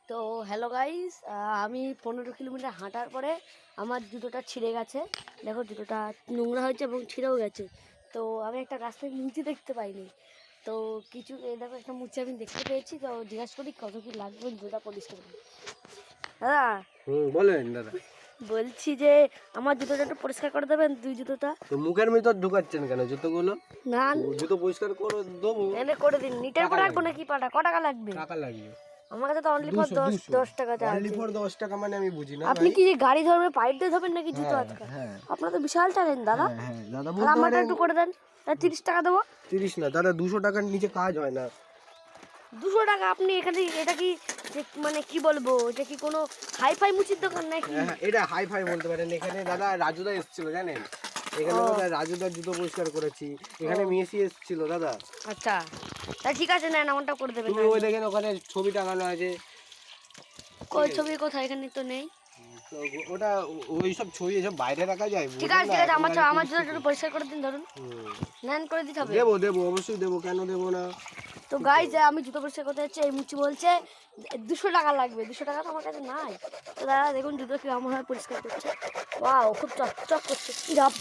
তো hello guys, আমি 15 kilometre হাঁটার পরে আমার জুতোটা ছিঁড়ে গেছে। দেখো জুতোটা নোংরা হয়েছে এবং ছিঁড়েও গেছে। তো আমি একটা রাস্তায় মুচি দেখতে পাইনি, তো কিছু এই দেখো একটা মুচি আমি দেখতে পেয়েছি। তো জিজ্ঞাসা করি কত কি লাগবে জুতোটা পরিষ্কার করতে। দাদা বলেন দাদা, বলছি যে আমার জুতোটা একটু পরিষ্কার করে দেবেন, দুই জুতোটা। তো মুখের ভিতর ঢুকাচ্ছেন কেন জুতোগুলো? না জুতো পরিষ্কার করে দেবো। এনে করে দিন। নিটার করে রাখবো নাকি পাটা? ক টাকা লাগবে? টাকা লাগবে আমার কাছে তো অনলি ফর 10 টাকাতে অনলি আছে। ফর 10 টাকা মানে আমি বুঝি না আপনি ভাই। কি যে গাড়ি ধরবেন পাইপ দিয়ে ধরবেন নাকি জুতো আজকাল? হ্যাঁ আপনার তো বিশাল ট্যালেন্ট দাদা। হ্যাঁ দাদা আর বলতে আমারটা পারেন। একটু করে দেন, 30 টাকা দেবো। 30 না দাদা, 200 টাকার নিচে কাজ হয় না। 200 টাকা? আপনি এখানে এটা কি মানে কি বলবো, এটা কি কোনো হাইফাই মুচির দোকান নাকি? হ্যাঁ এটা হাই ফাই বলতে পারেন। এখানে দাদা রাজুদা এসেছিল জানেন, এখানে দাদা রাজুদার জুতো পরিষ্কার করেছি। এখানে মেসি এসেছিল দাদা। আচ্ছা তা ঠিক আছে, নেন আমারটা করে দেবেন। তুমি ওই দেখেন ওখানে ছবি টাঙানো আছে। কই ছবি কোথায়? এখানে তো নেই। তো ওটা ওই সব ছবি এসব বাইরে রাখা যায়? ঠিক আছে ঠিক আছে, আমার জন্য একটু পরিষ্কার করে দিন, ধরুন। নেন করে দিতে হবে। দেবো দেবো অবশ্যই দেবো, কেন দেবো না। তো গাইজ আমি জুতো পরিষ্কার করতে যাচ্ছি, এই মুচি বলছে 200 টাকা লাগবে। 200 টাকা তো আমার কাছে নাই। তো দাদা দেখুন জুতো কি আমার পরিষ্কার করছে। ওয়াও, খুব চকচক করছে। কি রাব।